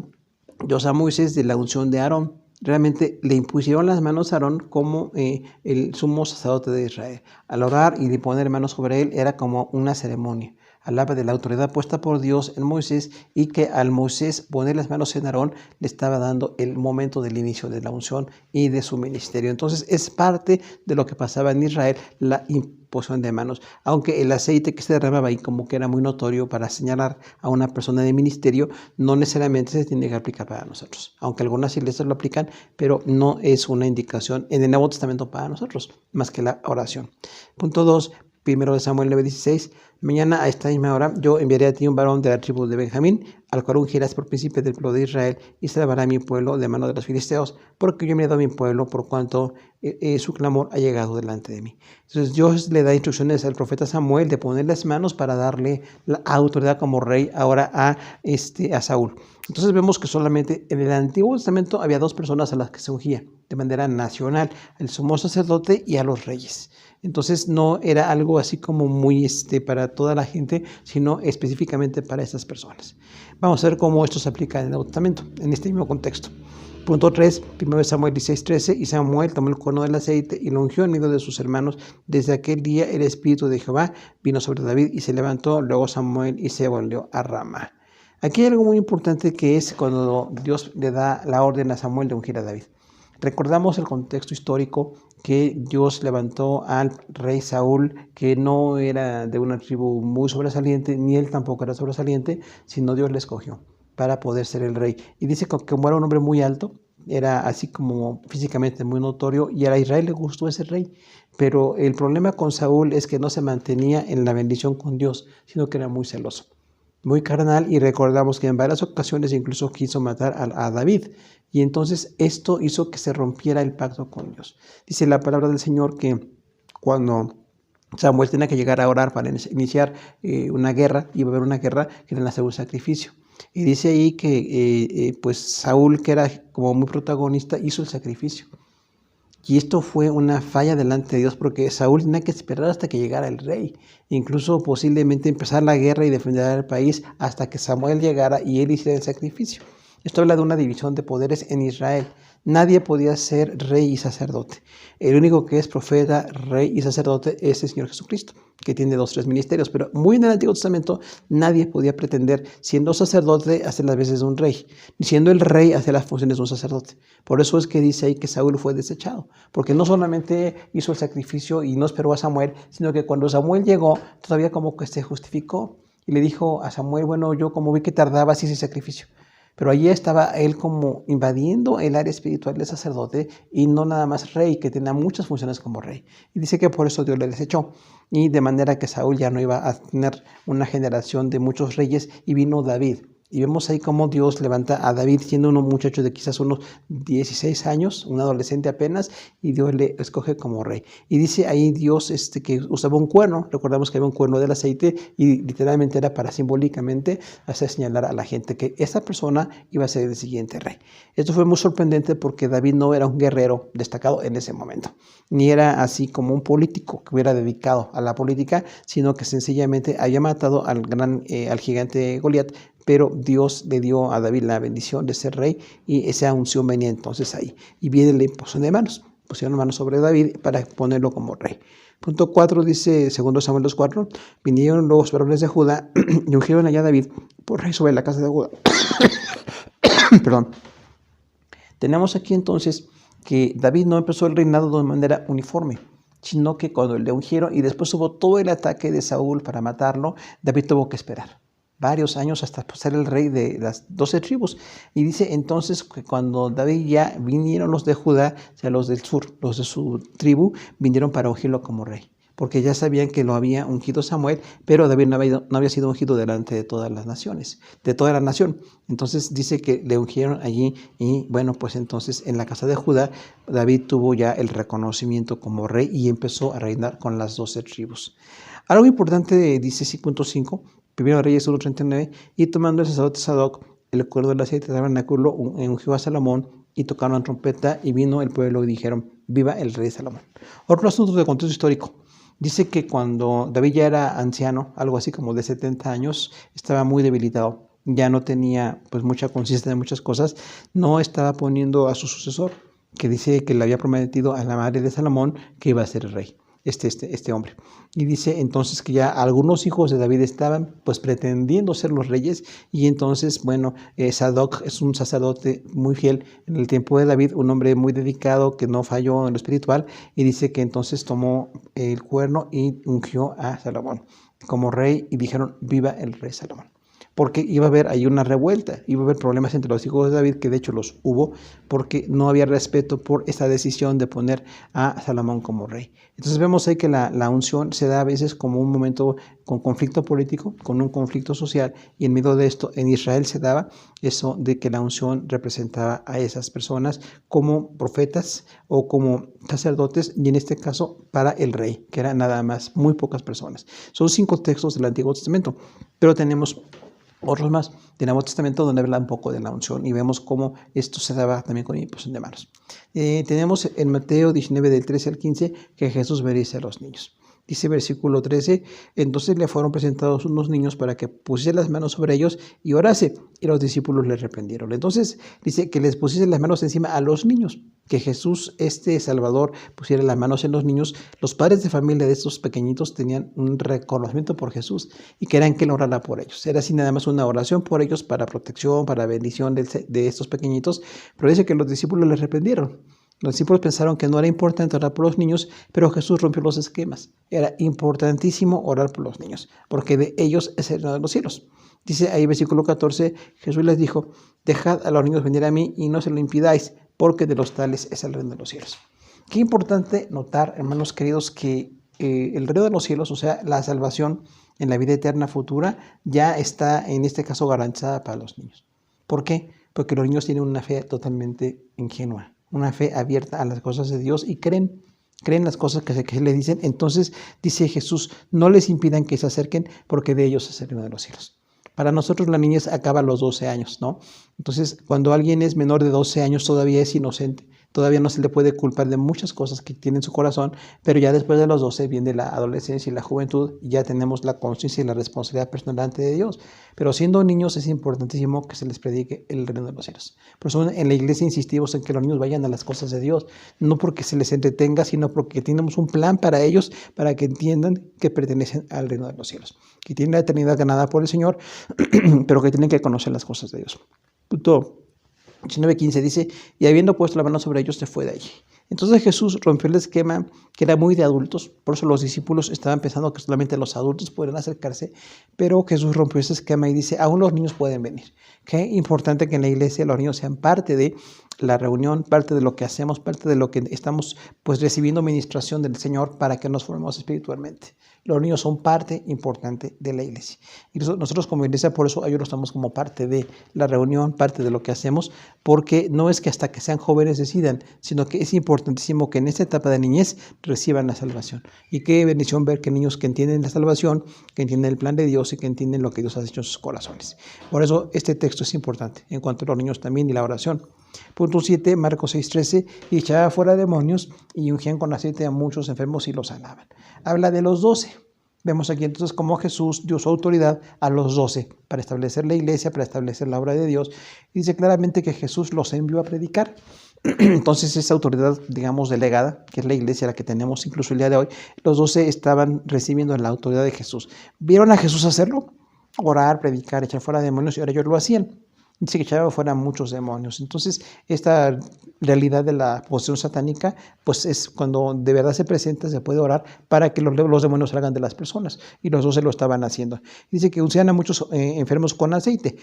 Dios a Moisés de la unción de Aarón. Realmente le impusieron las manos a Aarón como el sumo sacerdote de Israel. Al orar y de poner manos sobre él era como una ceremonia. Hablaba de la autoridad puesta por Dios en Moisés y que al Moisés poner las manos en Aarón le estaba dando el momento del inicio de la unción y de su ministerio. Entonces es parte de lo que pasaba en Israel, la imposición de manos, aunque el aceite que se derramaba ahí como que era muy notorio para señalar a una persona de ministerio, no necesariamente se tiene que aplicar para nosotros, aunque algunas iglesias lo aplican, pero no es una indicación en el Nuevo Testamento para nosotros, más que la oración. Punto 2, 1 Samuel 9:16. Mañana a esta misma hora yo enviaré a ti un varón de la tribu de Benjamín, al cual ungirás por príncipe del pueblo de Israel, y salvará a mi pueblo de mano de los filisteos, porque yo me he dado a mi pueblo por cuanto su clamor ha llegado delante de mí. Entonces Dios le da instrucciones al profeta Samuel de poner las manos para darle la autoridad como rey ahora a Saúl. Entonces vemos que solamente en el Antiguo Testamento había 2 personas a las que se ungía de manera nacional, el sumo sacerdote y a los reyes. Entonces no era algo así como muy para toda la gente, sino específicamente para estas personas. Vamos a ver cómo esto se aplica en el Nuevo Testamento, en este mismo contexto. Punto 3, 1 Samuel 16:13, y Samuel tomó el cono del aceite y lo ungió en medio de sus hermanos. Desde aquel día el Espíritu de Jehová vino sobre David y se levantó luego Samuel y se volvió a Ramá. Aquí hay algo muy importante que es cuando Dios le da la orden a Samuel de ungir a David. Recordamos el contexto histórico que Dios levantó al rey Saúl, que no era de una tribu muy sobresaliente, ni él tampoco era sobresaliente, sino Dios le escogió para poder ser el rey. Y dice que como era un hombre muy alto, era así como físicamente muy notorio, y a Israel le gustó ese rey. Pero el problema con Saúl es que no se mantenía en la bendición con Dios, sino que era muy celoso. muy carnal, y recordamos que en varias ocasiones incluso quiso matar a David. Y entonces esto hizo que se rompiera el pacto con Dios. Dice la palabra del Señor que cuando Samuel tenía que llegar a orar para iniciar una guerra, iba a haber una guerra, querían hacer un sacrificio. Y dice ahí que pues Saúl, que era como muy protagonista, hizo el sacrificio. Y esto fue una falla delante de Dios porque Saúl tenía que esperar hasta que llegara el rey, incluso posiblemente empezar la guerra y defender al país hasta que Samuel llegara y él hiciera el sacrificio. Esto habla de una división de poderes en Israel. Nadie podía ser rey y sacerdote. El único que es profeta, rey y sacerdote es el Señor Jesucristo, que tiene 2, 3 ministerios. Pero muy en el Antiguo Testamento nadie podía pretender, siendo sacerdote, hacer las veces de un rey, ni siendo el rey, hacer las funciones de un sacerdote. Por eso es que dice ahí que Saúl fue desechado, porque no solamente hizo el sacrificio y no esperó a Samuel, sino que cuando Samuel llegó, todavía como que se justificó y le dijo a Samuel, bueno, yo como vi que tardabas hice sacrificio. Pero allí estaba él como invadiendo el área espiritual del sacerdote y no nada más rey, que tenía muchas funciones como rey. Y dice que por eso Dios le desechó. Y de manera que Saúl ya no iba a tener una generación de muchos reyes y vino David. Y vemos ahí cómo Dios levanta a David siendo un muchacho de quizás unos 16 años, un adolescente apenas, y Dios le escoge como rey. Y dice ahí Dios que usaba un cuerno, recordamos que había un cuerno del aceite y literalmente era para simbólicamente hacer señalar a la gente que esta persona iba a ser el siguiente rey. Esto fue muy sorprendente porque David no era un guerrero destacado en ese momento, ni era así como un político que hubiera dedicado a la política, sino que sencillamente había matado al gigante Goliat, pero Dios le dio a David la bendición de ser rey y esa unción venía entonces ahí. Y viene la imposición de manos. Pusieron manos sobre David para ponerlo como rey. Punto 4 dice, segundo Samuel 2:4, vinieron los varones de Judá y ungieron allá a David por rey sobre la casa de Judá. Perdón. Tenemos aquí entonces que David no empezó el reinado de manera uniforme, sino que cuando le ungieron y después hubo todo el ataque de Saúl para matarlo, David tuvo que esperar varios años hasta ser el rey de las 12 tribus. Y dice entonces que cuando David ya vinieron los de Judá, o sea, los del sur, los de su tribu, vinieron para ungirlo como rey, porque ya sabían que lo había ungido Samuel, pero David no había sido ungido delante de todas las naciones, de toda la nación. Entonces dice que le ungieron allí y bueno, pues entonces en la casa de Judá, David tuvo ya el reconocimiento como rey y empezó a reinar con las 12 tribus. Algo importante dice 6.5, Primero Reyes 1:39, y tomando el sacerdote Sadoc el cuerno del aceite del tabernáculo, ungió a Salomón, y tocaron trompeta, y vino el pueblo y dijeron, viva el rey Salomón. Otro asunto de contexto histórico. Dice que cuando David ya era anciano, algo así como de 70 años, estaba muy debilitado, ya no tenía pues mucha conciencia de muchas cosas, no estaba poniendo a su sucesor, que dice que le había prometido a la madre de Salomón que iba a ser el rey. Este hombre. Y dice entonces que ya algunos hijos de David estaban pues pretendiendo ser los reyes y entonces, bueno, Sadoc es un sacerdote muy fiel en el tiempo de David, un hombre muy dedicado que no falló en lo espiritual y dice que entonces tomó el cuerno y ungió a Salomón como rey y dijeron, viva el rey Salomón. Porque iba a haber ahí una revuelta, iba a haber problemas entre los hijos de David, que de hecho los hubo, porque no había respeto por esta decisión de poner a Salomón como rey. Entonces vemos ahí que la unción se da a veces como un momento con conflicto político, con un conflicto social, y en medio de esto en Israel se daba eso de que la unción representaba a esas personas como profetas o como sacerdotes, y en este caso para el rey, que eran nada más muy pocas personas. Son 5 textos del Antiguo Testamento, pero tenemos otros más del Nuevo Testamento donde habla un poco de la unción y vemos cómo esto se daba también con imposición de manos. Tenemos en Mateo 19 del 13 al 15 que Jesús bendice a los niños. Dice versículo 13, entonces le fueron presentados unos niños para que pusiese las manos sobre ellos y orase, y los discípulos le reprendieron. Entonces dice que les pusiese las manos encima a los niños, que Jesús, este Salvador, pusiera las manos en los niños. Los padres de familia de estos pequeñitos tenían un reconocimiento por Jesús y querían que él orara por ellos. Era así nada más una oración por ellos para protección, para bendición de estos pequeñitos, pero dice que los discípulos les reprendieron. Los discípulos pensaron que no era importante orar por los niños, pero Jesús rompió los esquemas. Era importantísimo orar por los niños, porque de ellos es el reino de los cielos. Dice ahí versículo 14, Jesús les dijo, dejad a los niños venir a mí y no se lo impidáis, porque de los tales es el reino de los cielos. Qué importante notar, hermanos queridos, que el reino de los cielos, o sea, la salvación, en la vida eterna futura, ya está en este caso garantizada para los niños. ¿Por qué? Porque los niños tienen una fe totalmente ingenua, una fe abierta a las cosas de Dios y creen las cosas que le dicen. Entonces dice Jesús, no les impidan que se acerquen porque de ellos es el reino de los cielos. Para nosotros la niñez acaba a los 12 años, ¿no? Entonces, cuando alguien es menor de 12 años todavía es inocente, todavía no se le puede culpar de muchas cosas que tiene en su corazón, pero ya después de los 12 viene la adolescencia y la juventud y ya tenemos la conciencia y la responsabilidad personal ante de Dios. Pero siendo niños es importantísimo que se les predique el reino de los cielos. Por eso en la iglesia insistimos en que los niños vayan a las cosas de Dios, no porque se les entretenga, sino porque tenemos un plan para ellos, para que entiendan que pertenecen al reino de los cielos, que tienen la eternidad ganada por el Señor, pero que tienen que conocer las cosas de Dios. Punto 19:15 dice, y habiendo puesto la mano sobre ellos, se fue de allí. Entonces Jesús rompió el esquema que era muy de adultos, por eso los discípulos estaban pensando que solamente los adultos podrían acercarse, pero Jesús rompió ese esquema y dice, aún los niños pueden venir. Qué importante que en la iglesia los niños sean parte de la reunión, parte de lo que hacemos, parte de lo que estamos pues recibiendo ministración del Señor para que nos formemos espiritualmente. Los niños son parte importante de la iglesia. Y nosotros como iglesia, por eso ellos estamos como parte de la reunión, parte de lo que hacemos, porque no es que hasta que sean jóvenes decidan, sino que es importantísimo que en esta etapa de niñez reciban la salvación. Y qué bendición ver que niños que entienden la salvación, que entienden el plan de Dios y que entienden lo que Dios ha hecho en sus corazones. Por eso este texto es importante en cuanto a los niños también y la oración. Punto 7, Marcos 6:13, y echaba fuera demonios y ungían con aceite a muchos enfermos y los sanaban. Habla de los 12. Vemos aquí entonces cómo Jesús dio su autoridad a los 12 para establecer la iglesia, para establecer la obra de Dios. Y dice claramente que Jesús los envió a predicar. Entonces esa autoridad, digamos, delegada, que es la iglesia la que tenemos incluso el día de hoy, los 12 estaban recibiendo la autoridad de Jesús. ¿Vieron a Jesús hacerlo? Orar, predicar, echar fuera demonios, y ahora ellos lo hacían. Dice que echaba fuera muchos demonios. Entonces, esta realidad de la posesión satánica, pues es cuando de verdad se presenta, se puede orar para que los demonios salgan de las personas. Y los 12 lo estaban haciendo. Dice que usaban a muchos enfermos con aceite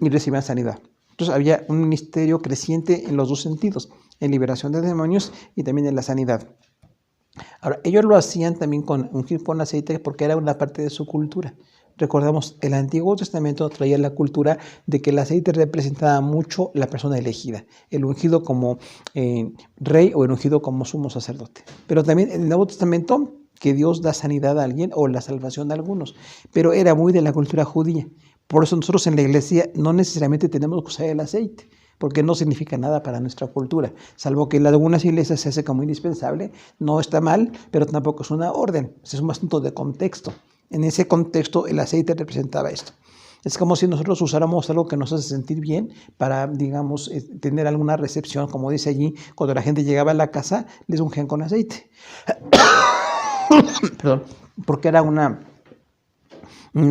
y recibían sanidad. Entonces, había un ministerio creciente en los dos sentidos, en liberación de demonios y también en la sanidad. Ahora, ellos lo hacían también con ungir con aceite porque era una parte de su cultura. Recordamos, el Antiguo Testamento traía la cultura de que el aceite representaba mucho la persona elegida, el ungido como rey o el ungido como sumo sacerdote. Pero también en el Nuevo Testamento, que Dios da sanidad a alguien o la salvación de algunos, pero era muy de la cultura judía. Por eso nosotros en la iglesia no necesariamente tenemos que usar el aceite, porque no significa nada para nuestra cultura, salvo que en algunas iglesias se hace como indispensable, no está mal, pero tampoco es una orden, es un asunto de contexto. En ese contexto el aceite representaba esto. Es como si nosotros usáramos algo que nos hace sentir bien para, digamos, tener alguna recepción, como dice allí, cuando la gente llegaba a la casa, les ungían con aceite. Perdón, porque era una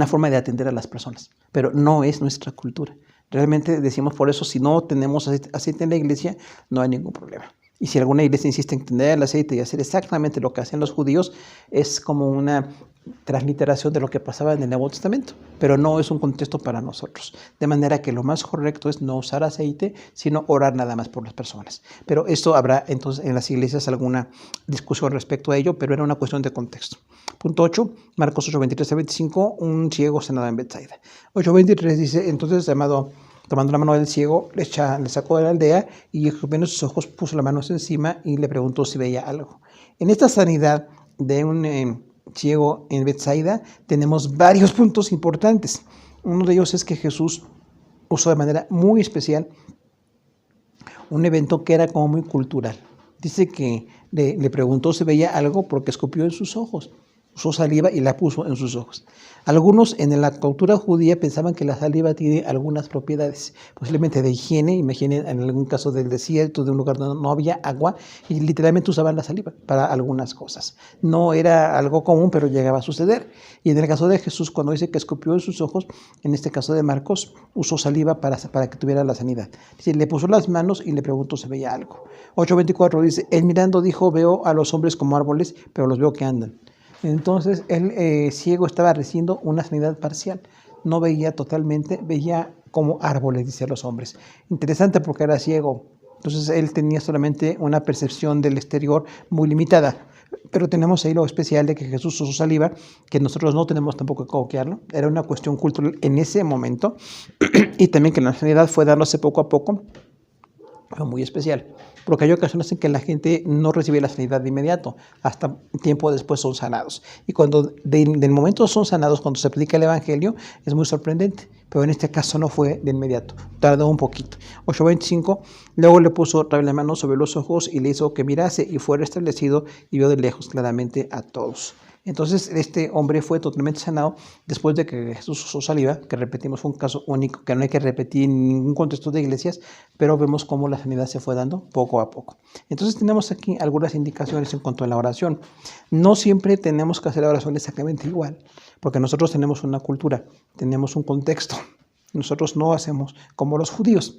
forma de atender a las personas, pero no es nuestra cultura. Realmente decimos por eso, si no tenemos aceite en la iglesia, no hay ningún problema. Y si alguna iglesia insiste en tener el aceite y hacer exactamente lo que hacen los judíos, es como una transliteración de lo que pasaba en el Nuevo Testamento, pero no es un contexto para nosotros. De manera que lo más correcto es no usar aceite, sino orar nada más por las personas. Pero esto habrá entonces en las iglesias alguna discusión respecto a ello, pero era una cuestión de contexto. Punto 8, Marcos 8:23-25, un ciego sanado en Betsaida. 8:23 dice, entonces tomando la mano del ciego, le sacó de la aldea y escupiendo sus ojos puso la mano encima y le preguntó si veía algo. En esta sanidad de un ciego en Betsaida tenemos varios puntos importantes. Uno de ellos es que Jesús usó de manera muy especial un evento que era como muy cultural. Dice que le preguntó si veía algo porque escupió en sus ojos. Usó saliva y la puso en sus ojos. Algunos en la cultura judía pensaban que la saliva tiene algunas propiedades, posiblemente de higiene. Imaginen en algún caso del desierto, de un lugar donde no había agua, y literalmente usaban la saliva para algunas cosas. No era algo común, pero llegaba a suceder. Y en el caso de Jesús, cuando dice que escupió en sus ojos, en este caso de Marcos, usó saliva para que tuviera la sanidad. Dice, le puso las manos y le preguntó si veía algo. 8:24 dice, él mirando dijo, veo a los hombres como árboles, pero los veo que andan. Entonces el ciego estaba recibiendo una sanidad parcial, no veía totalmente, veía como árboles, dice los hombres. Interesante porque era ciego, entonces él tenía solamente una percepción del exterior muy limitada. Pero tenemos ahí lo especial de que Jesús usó saliva, que nosotros no tenemos tampoco que coquearlo. Era una cuestión cultural en ese momento. Y también que la sanidad fue dándose poco a poco. Fue muy especial, porque hay ocasiones en que la gente no recibe la sanidad de inmediato, hasta tiempo después son sanados. Y cuando del momento son sanados, cuando se predica el Evangelio, es muy sorprendente, pero en este caso no fue de inmediato, tardó un poquito. 8:25, luego le puso otra vez la mano sobre los ojos y le hizo que mirase y fue restablecido y vio de lejos claramente a todos. Entonces este hombre fue totalmente sanado después de que Jesús usó saliva, que repetimos fue un caso único, que no hay que repetir en ningún contexto de iglesias, pero vemos cómo la sanidad se fue dando poco a poco. Entonces tenemos aquí algunas indicaciones en cuanto a la oración. No siempre tenemos que hacer la oración exactamente igual, porque nosotros tenemos una cultura, tenemos un contexto. Nosotros no hacemos como los judíos.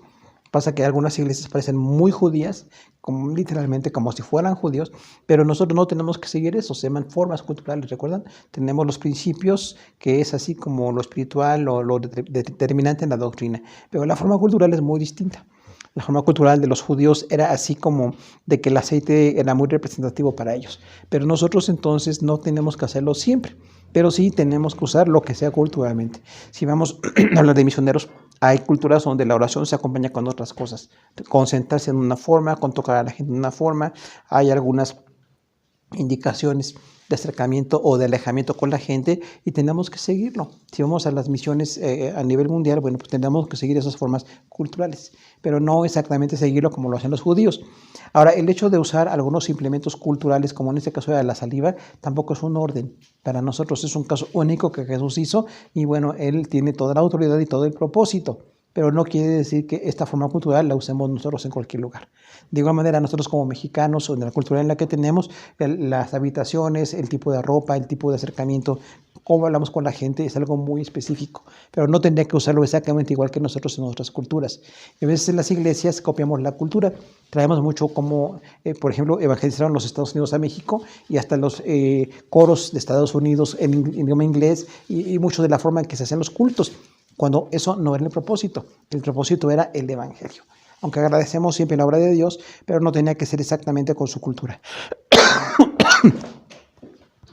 Pasa que algunas iglesias parecen muy judías, como, literalmente como si fueran judíos, pero nosotros no tenemos que seguir eso, se llaman formas culturales, ¿recuerdan? Tenemos los principios, que es así como lo espiritual o lo determinante en la doctrina, pero la forma cultural es muy distinta. La forma cultural de los judíos era así como de que el aceite era muy representativo para ellos, pero nosotros entonces no tenemos que hacerlo siempre, pero sí tenemos que usar lo que sea culturalmente. Si vamos a hablar de misioneros, hay culturas donde la oración se acompaña con otras cosas, concentrarse en una forma, con tocar a la gente de una forma. Hay algunas indicaciones de acercamiento o de alejamiento con la gente y tenemos que seguirlo. Si vamos a las misiones a nivel mundial, bueno, pues tenemos que seguir esas formas culturales, pero no exactamente seguirlo como lo hacen los judíos. Ahora, el hecho de usar algunos implementos culturales, como en este caso de la saliva, tampoco es un orden. Para nosotros es un caso único que Jesús hizo y bueno, Él tiene toda la autoridad y todo el propósito. Pero no quiere decir que esta forma cultural la usemos nosotros en cualquier lugar. De igual manera, nosotros como mexicanos, o en la cultura en la que tenemos, las habitaciones, el tipo de ropa, el tipo de acercamiento, cómo hablamos con la gente, es algo muy específico. Pero no tendría que usarlo exactamente igual que nosotros en otras culturas. Y a veces en las iglesias copiamos la cultura. Traemos mucho como, por ejemplo, evangelizaron los Estados Unidos a México y hasta los coros de Estados Unidos en idioma inglés y mucho de la forma en que se hacen los cultos, cuando eso no era el propósito era el Evangelio. Aunque agradecemos siempre la obra de Dios, pero no tenía que ser exactamente con su cultura.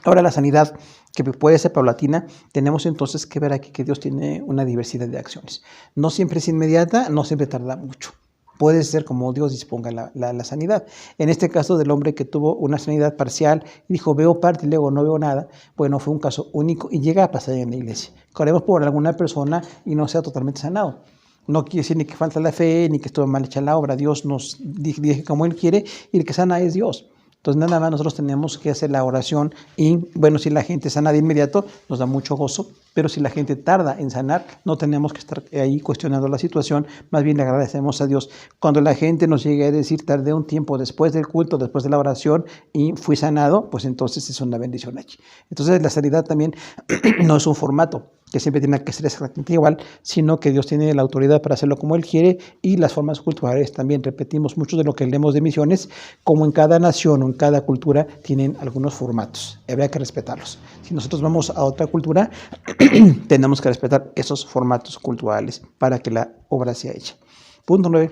Ahora la sanidad, que puede ser paulatina, tenemos entonces que ver aquí que Dios tiene una diversidad de acciones. No siempre es inmediata, no siempre tarda mucho. Puede ser como Dios disponga la sanidad. En este caso del hombre que tuvo una sanidad parcial y dijo, veo parte y luego no veo nada, bueno, fue un caso único y llega a pasar en la iglesia. Oremos por alguna persona y no sea totalmente sanado. No quiere decir ni que falta la fe, ni que estuvo mal hecha la obra. Dios nos dirige como Él quiere y el que sana es Dios. Entonces nada más nosotros tenemos que hacer la oración y bueno, si la gente sana de inmediato nos da mucho gozo, pero si la gente tarda en sanar, no tenemos que estar ahí cuestionando la situación, más bien le agradecemos a Dios. Cuando la gente nos llegue a decir tardé un tiempo después del culto, después de la oración y fui sanado, pues entonces es una bendición allí. Entonces la sanidad también no es un formato que siempre tiene que ser exactamente igual, sino que Dios tiene la autoridad para hacerlo como Él quiere y las formas culturales también. Repetimos mucho de lo que leemos de misiones, como en cada nación o en cada cultura tienen algunos formatos. Habría que respetarlos. Si nosotros vamos a otra cultura, tenemos que respetar esos formatos culturales para que la obra sea hecha. Punto 9.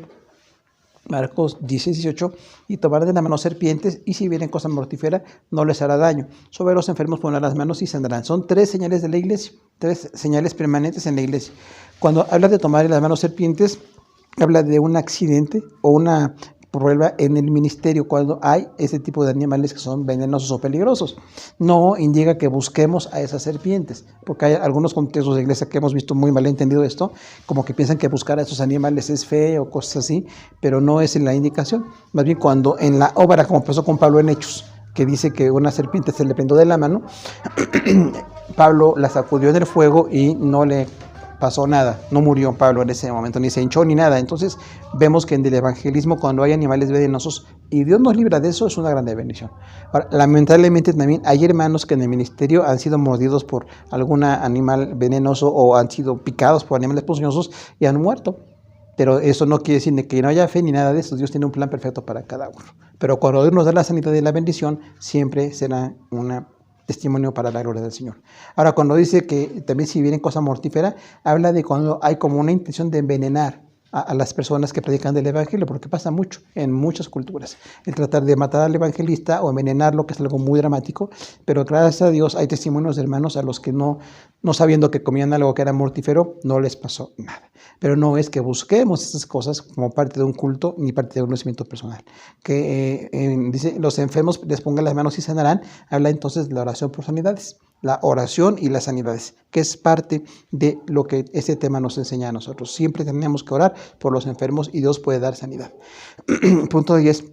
Marcos 10:18, y tomar de la mano serpientes, y si vienen cosa mortífera, no les hará daño. Sobre los enfermos pondrán las manos y sanarán. Son 3 señales de la iglesia, 3 señales permanentes en la iglesia. Cuando habla de tomar en las manos serpientes, habla de un accidente o una prueba en el ministerio cuando hay ese tipo de animales que son venenosos o peligrosos. No indica que busquemos a esas serpientes, porque hay algunos contextos de iglesia que hemos visto muy mal entendido esto, como que piensan que buscar a esos animales es feo o cosas así, pero no es la indicación. Más bien cuando en la obra, como pasó con Pablo en Hechos, que dice que una serpiente se le prendió de la mano, Pablo la sacudió en el fuego y no le pasó nada, no murió Pablo en ese momento, ni se hinchó ni nada. Entonces vemos que en el evangelismo, cuando hay animales venenosos y Dios nos libra de eso, es una grande bendición. Ahora, lamentablemente también hay hermanos que en el ministerio han sido mordidos por algún animal venenoso o han sido picados por animales ponzoñosos y han muerto. Pero eso no quiere decir que no haya fe ni nada de eso. Dios tiene un plan perfecto para cada uno. Pero cuando Dios nos da la sanidad y la bendición, siempre será una testimonio para la gloria del Señor. Ahora, cuando dice que también si viene cosa mortífera, habla de cuando hay como una intención de envenenar. a las personas que predican del evangelio, porque pasa mucho en muchas culturas, el tratar de matar al evangelista o envenenarlo, que es algo muy dramático, pero gracias a Dios hay testimonios de hermanos a los que no sabiendo que comían algo que era mortífero, no les pasó nada. Pero no es que busquemos estas cosas como parte de un culto ni parte de un conocimiento personal. Que dice, los enfermos les pongan las manos y sanarán, habla entonces de la oración por sanidades. La oración y las sanidades, que es parte de lo que este tema nos enseña a nosotros. Siempre tenemos que orar por los enfermos y Dios puede dar sanidad. Punto 10.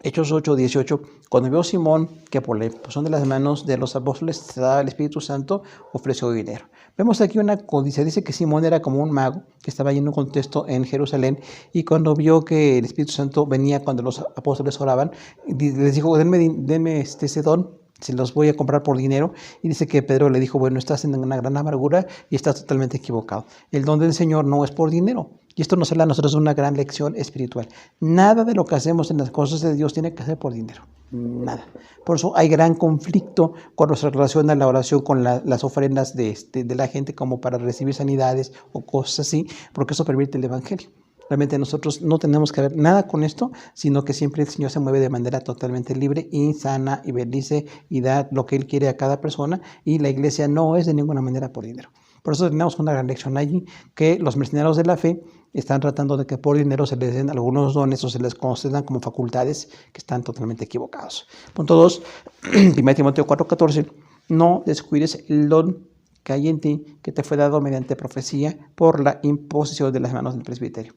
Hechos 8:18, cuando vio Simón que por la imposición de las manos de los apóstoles se daba el Espíritu Santo, ofreció dinero. Vemos aquí una codicia, dice que Simón era como un mago que estaba en un contexto en Jerusalén y cuando vio que el Espíritu Santo venía cuando los apóstoles oraban, les dijo, denme ese don, se los voy a comprar por dinero. Y dice que Pedro le dijo, bueno, estás en una gran amargura y estás totalmente equivocado. El don del Señor no es por dinero. Y esto nos habla a nosotros de una gran lección espiritual. Nada de lo que hacemos en las cosas de Dios tiene que ser por dinero. Nada. Por eso hay gran conflicto con nuestra relación a la oración, con las ofrendas de la gente como para recibir sanidades o cosas así, porque eso permite el evangelio. Realmente nosotros no tenemos que ver nada con esto, sino que siempre el Señor se mueve de manera totalmente libre y sana y bendice y da lo que Él quiere a cada persona, y la iglesia no es de ninguna manera por dinero. Por eso tenemos una gran lección allí, que los mercenarios de la fe están tratando de que por dinero se les den algunos dones o se les concedan como facultades que están totalmente equivocados. Punto 2, 1 Timoteo 4:14, no descuides el don que hay en ti, que te fue dado mediante profecía por la imposición de las manos del presbiterio.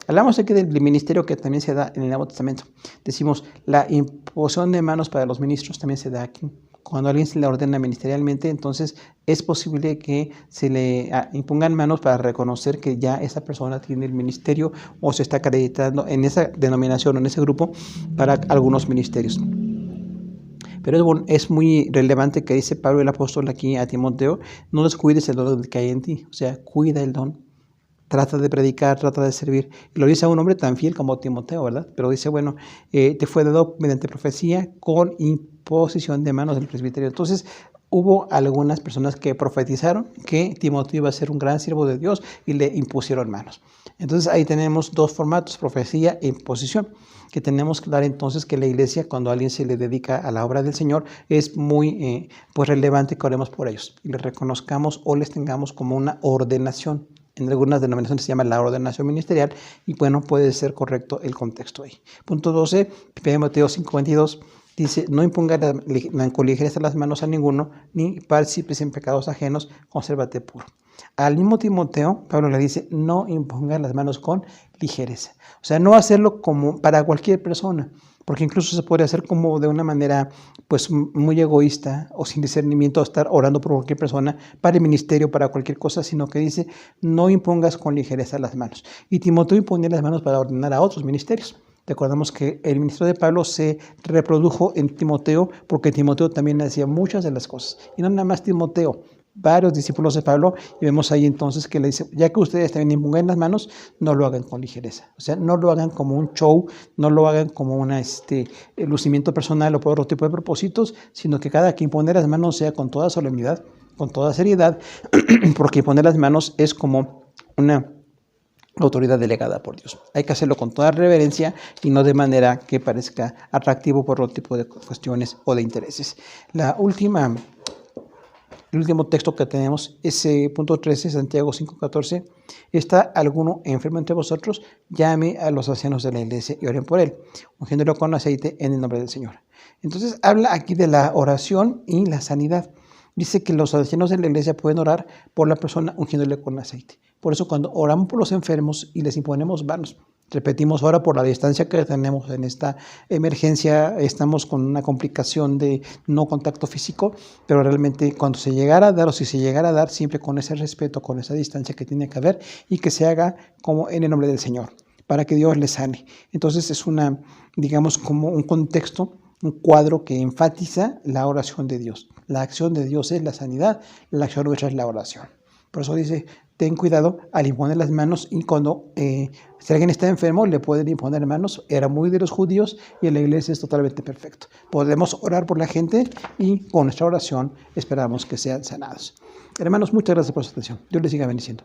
Hablamos aquí del ministerio que también se da en el Nuevo Testamento. Decimos, la imposición de manos para los ministros también se da aquí. Cuando a alguien se le ordena ministerialmente, entonces es posible que se le impongan manos para reconocer que ya esa persona tiene el ministerio o se está acreditando en esa denominación o en ese grupo para algunos ministerios. Pero es muy relevante que dice Pablo el apóstol aquí a Timoteo, no descuides el don que hay en ti, o sea, cuida el don. Trata de predicar, trata de servir. Y lo dice a un hombre tan fiel como Timoteo, ¿verdad? Pero dice, bueno, te fue dado mediante profecía con imposición de manos del presbiterio. Entonces, hubo algunas personas que profetizaron que Timoteo iba a ser un gran siervo de Dios y le impusieron manos. Entonces, ahí tenemos dos formatos, profecía e imposición, que tenemos que dar entonces que la iglesia, cuando a alguien se le dedica a la obra del Señor, es muy pues relevante que oremos por ellos y les reconozcamos o les tengamos como una ordenación. En algunas denominaciones se llama la ordenación ministerial y bueno, puede ser correcto el contexto ahí. Punto 12, Timoteo 5:22, dice, no imponga con ligereza las manos a ninguno, ni participes en pecados ajenos, consérvate puro. Al mismo Timoteo, Pablo le dice, no imponga las manos con ligereza. O sea, no hacerlo como para cualquier persona, porque incluso se puede hacer como de una manera pues muy egoísta o sin discernimiento, estar orando por cualquier persona, para el ministerio, para cualquier cosa, sino que dice, no impongas con ligereza las manos. Y Timoteo imponía las manos para ordenar a otros ministerios. Recordamos que el ministerio de Pablo se reprodujo en Timoteo porque Timoteo también hacía muchas de las cosas. Y no nada más Timoteo, varios discípulos de Pablo, y vemos ahí entonces que le dice, ya que ustedes también impongan las manos, no lo hagan con ligereza. O sea, no lo hagan como un show, no lo hagan como un lucimiento personal o por otro tipo de propósitos, sino que cada que impone las manos sea con toda solemnidad, con toda seriedad, porque imponer las manos es como una autoridad delegada por Dios. Hay que hacerlo con toda reverencia y no de manera que parezca atractivo por otro tipo de cuestiones o de intereses. El último texto que tenemos es punto 13, Santiago 5:14. ¿Está alguno enfermo entre vosotros? Llame a los ancianos de la iglesia y oren por él, ungiéndolo con aceite en el nombre del Señor. Entonces habla aquí de la oración y la sanidad. Dice que los ancianos de la iglesia pueden orar por la persona ungiéndole con aceite. Por eso cuando oramos por los enfermos y les imponemos manos, repetimos ahora por la distancia que tenemos en esta emergencia, estamos con una complicación de no contacto físico, pero realmente cuando se llegara a dar o si se llegara a dar, siempre con ese respeto, con esa distancia que tiene que haber y que se haga como en el nombre del Señor, para que Dios les sane. Entonces es digamos como un contexto, un cuadro que enfatiza la oración de Dios. La acción de Dios es la sanidad, la acción nuestra es la oración. Por eso dice, ten cuidado al imponer las manos y cuando si alguien está enfermo le pueden imponer manos. Era muy de los judíos y en la iglesia es totalmente perfecto. Podemos orar por la gente y con nuestra oración esperamos que sean sanados. Hermanos, muchas gracias por su atención. Dios les siga bendiciendo.